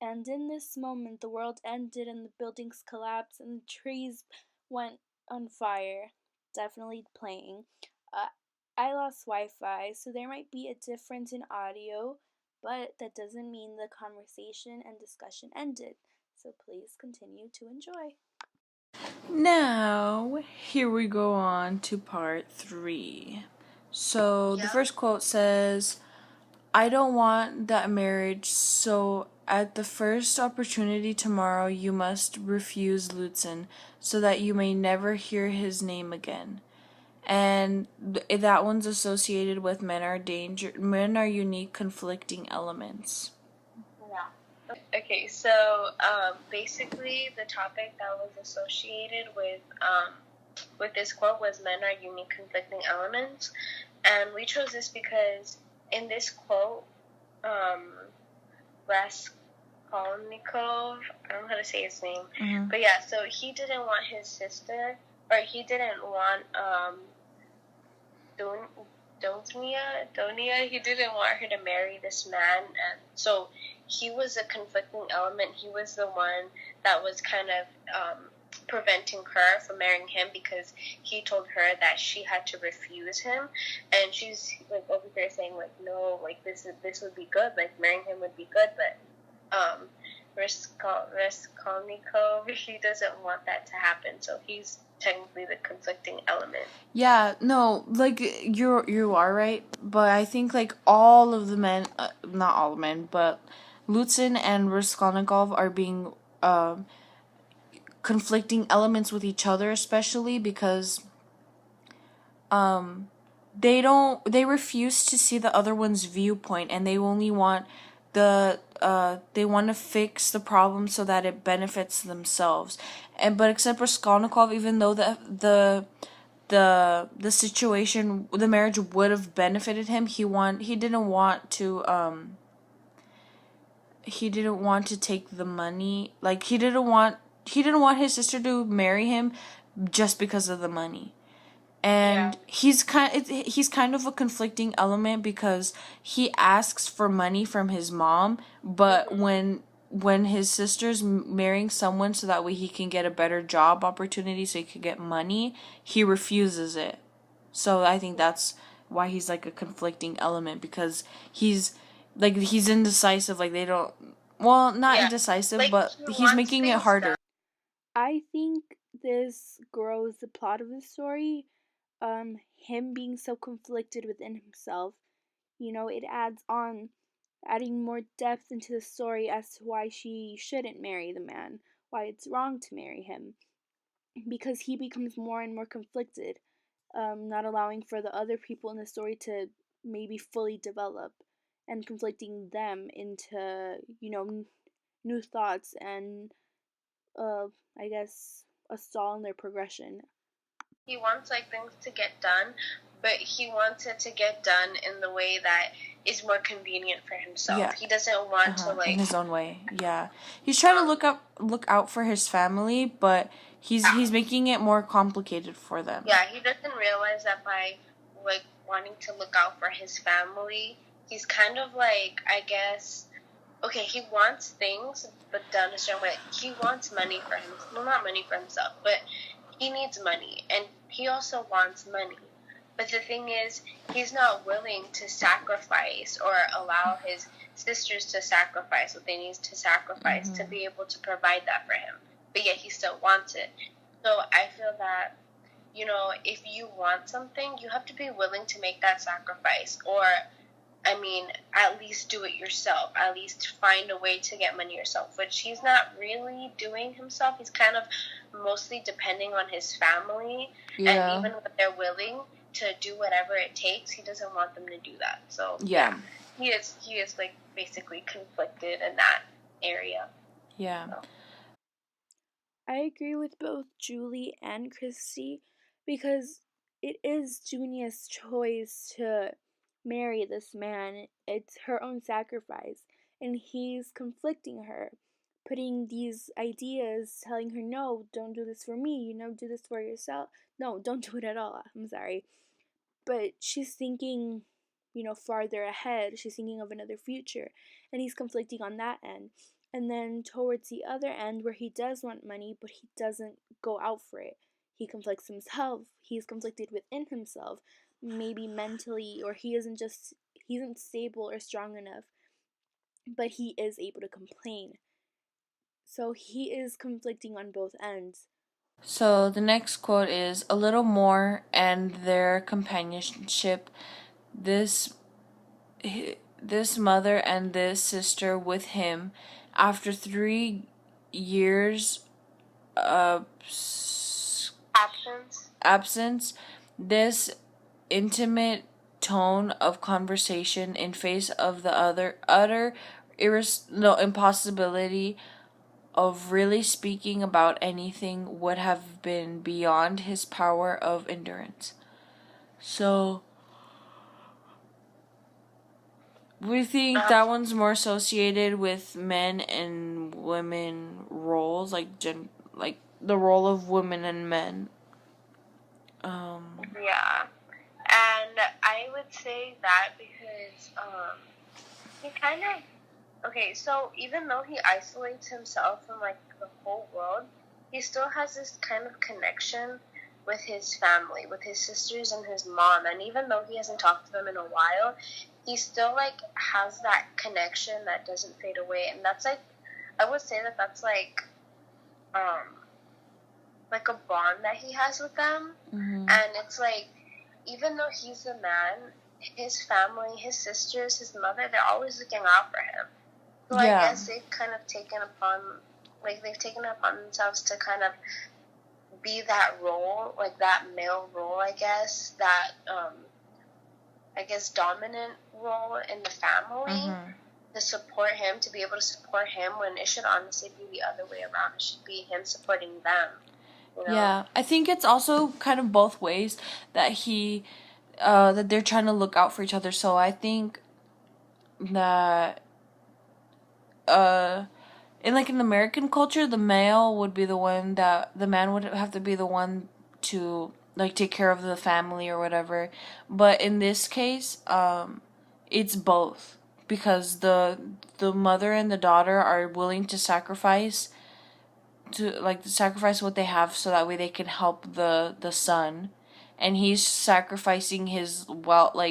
And in this moment, the world ended and the buildings collapsed and the trees went on fire. Definitely playing. Uh, I lost Wi Fi, so there might be a difference in audio, but that doesn't mean the conversation and discussion ended. So please continue to enjoy. Now, here we go on to part 3. So, the first quote says, I don't want that marriage, so at the first opportunity tomorrow you must refuse Lutzen, so that you may never hear his name again. And that one's associated with men are unique, conflicting elements. Okay, so basically the topic that was associated with this quote was men are unique, conflicting elements, and we chose this because in this quote, Raskolnikov, I don't know how to say his name, but yeah, so he didn't want his sister, or he didn't want Donia, he didn't want her to marry this man, and so he was a conflicting element. He was the one that was kind of preventing her from marrying him because he told her that she had to refuse him, and she's like over here saying like no, like this would be good, like marrying him would be good, but Raskolnikov, he doesn't want that to happen, so he's technically the conflicting element. Yeah, no, like you are right, but I think like all of the men, not all men, but Lutzen and Raskolnikov are being conflicting elements with each other, especially because they refuse to see the other one's viewpoint, and they only want they want to fix the problem so that it benefits themselves. And but except Raskolnikov, even though the situation, the marriage would have benefited him, he didn't want to take the money. Like he didn't want his sister to marry him just because of the money. And he's kind of a conflicting element because he asks for money from his mom, but when his sister's marrying someone so that way he can get a better job opportunity so he could get money, he refuses it. So I think that's why he's like a conflicting element, because he's indecisive. Like they don't, well, not indecisive, like, but he's making it harder. I think this grows the plot of the story. Him being so conflicted within himself, it adds on, adding more depth into the story as to why she shouldn't marry the man, why it's wrong to marry him, because he becomes more and more conflicted, not allowing for the other people in the story to maybe fully develop, and conflicting them into, new thoughts and, I guess, a stall in their progression. He wants like things to get done, but he wants it to get done in the way that is more convenient for himself. Yeah. He doesn't want to like in his own way. Yeah, he's trying to look out for his family, but he's making it more complicated for them. Yeah, he doesn't realize that by like wanting to look out for his family, he's kind of like, I guess, okay, he wants things, but done a certain way. He wants money for him. Well, not money for himself, but he needs money, and he also wants money. But the thing is, he's not willing to sacrifice or allow his sisters to sacrifice what they need to sacrifice to be able to provide that for him. But yet he still wants it. So I feel that, if you want something, you have to be willing to make that sacrifice. Or, I mean, at least do it yourself. At least find a way to get money yourself, which he's not really doing himself. He's kind of mostly depending on his family. Yeah. And even when they're willing to do whatever it takes, he doesn't want them to do that. So Yeah. he is like basically conflicted in that area. Yeah. So. I agree with both Julie and Christy, because it is Junia's choice to marry this man. It's her own sacrifice, and he's conflicting her, putting these ideas, telling her, no, don't do this for me, do this for yourself. No, don't do it at all. I'm sorry. But she's thinking, farther ahead. She's thinking of another future, and he's conflicting on that end. And then towards the other end, where he does want money, but he doesn't go out for it. He conflicts himself. He's conflicted within himself, maybe mentally, or he isn't stable or strong enough, but he is able to complain. So he is conflicting on both ends. So the next quote is a little more and their companionship. This this mother and this sister with him after 3 years of absence, this intimate tone of conversation in face of the utter impossibility of really speaking about anything would have been beyond his power of endurance. So we think that one's more associated with men and women roles, like like the role of women and men. Yeah, and I would say that because he kind of so even though he isolates himself from like the whole world, he still has this kind of connection with his family, with his sisters and his mom. And even though he hasn't talked to them in a while, he still like has that connection that doesn't fade away. And that's like, I would say that that's like a bond that he has with them. Mm-hmm. And it's like, even though he's the man, his family, his sisters, his mother, they're always looking out for him. So Yeah. I guess they've kind of taken it upon themselves to kind of be that role, like that male role, I guess, that, I guess, dominant role in the family, Mm-hmm. to support him, to be able to support him, when it should honestly be the other way around. It should be him supporting them. You know? Yeah, I think it's also kind of both ways that that they're trying to look out for each other. So I think that in American culture, the male would be the one that the man would have to be the one to like take care of the family or whatever. But in this case, it's both, because the mother and the daughter are willing to sacrifice what they have so that way they can help the son, and he's sacrificing his well-being,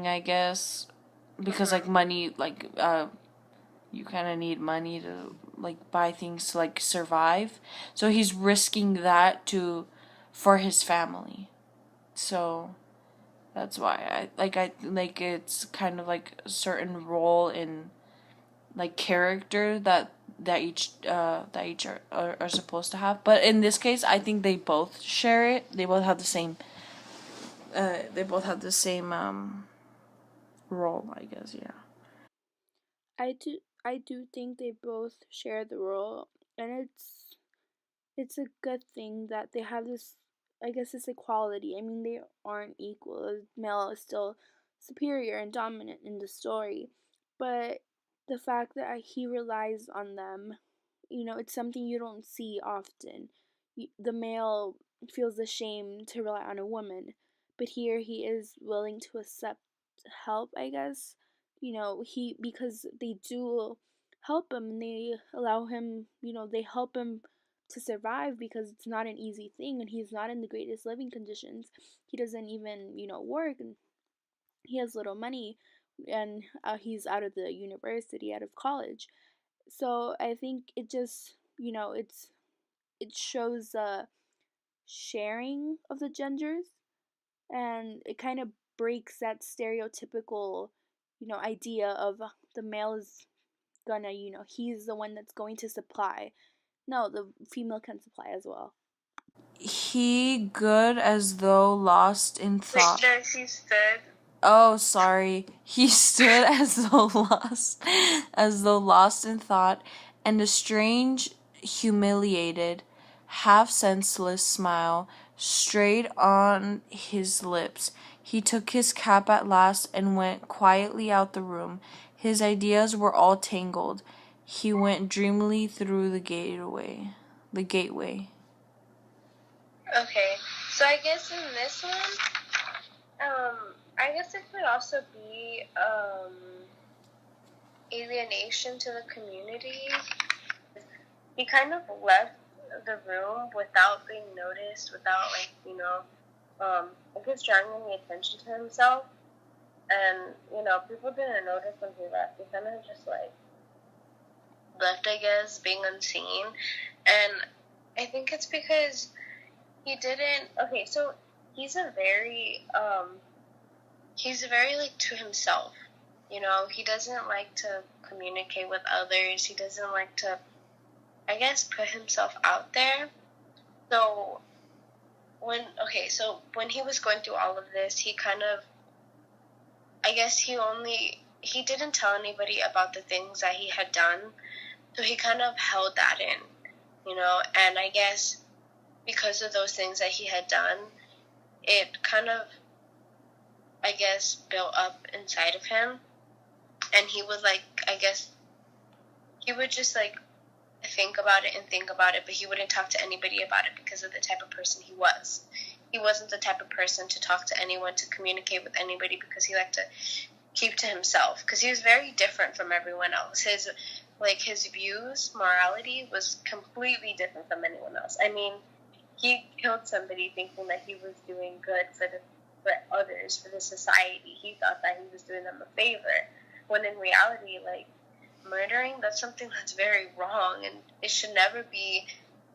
I guess, because like money, you kind of need money to like buy things to like survive, so he's risking that for his family. So that's why I like it's kind of like a certain role in like character that each are supposed to have. But in this case, I think they both share it. They both have the same role, I guess. Yeah. I do think they both share the role, and it's a good thing that they have this, I guess, this equality. I mean, they aren't equal. The male is still superior and dominant in the story, but the fact that he relies on them, it's something you don't see often. The male feels ashamed to rely on a woman, but here he is willing to accept help, I guess. Because they do help him, and they allow him, they help him to survive, because it's not an easy thing, and he's not in the greatest living conditions. He doesn't even, work, and he has little money, and he's out of the university, out of college. So I think it just, it shows sharing of the genders, and it kind of breaks that stereotypical, idea of the male is gonna, he's the one that's going to supply. No, the female can supply as well. He good as though lost in thought. Like, no, she stood. Oh, sorry. He stood as though lost in thought, and a strange, humiliated, half senseless smile strayed on his lips. He took his cap at last and went quietly out the room. His ideas were all tangled. He went dreamily through the gateway. Okay, so I guess in this one, I guess it could also be alienation to the community. He kind of left the room without being noticed, without, like, I guess drawing any attention to himself. And, people didn't notice when he left. He kind of just, like, left, I guess, being unseen. And I think it's because he didn't, okay, so he's very, like, to himself. He doesn't like to communicate with others. He doesn't like to, I guess, put himself out there. So when he was going through all of this, he kind of, I guess he didn't tell anybody about the things that he had done. So he kind of held that in, and I guess because of those things that he had done, it kind of, I guess, built up inside of him. And he would, like, I guess, he would just, like, think about it, but he wouldn't talk to anybody about it because of the type of person he was. He wasn't the type of person to talk to anyone, to communicate with anybody, because he liked to keep to himself. Because he was very different from everyone else. His views, morality, was completely different from anyone else. I mean, he killed somebody thinking that he was doing good for others, for the society. He thought that he was doing them a favor, when in reality, like, murdering, that's something that's very wrong, and it should never be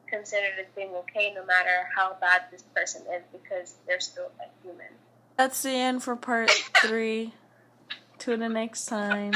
considered as being okay, no matter how bad this person is, because they're still a human. That's the end for part 3. Tune in next time.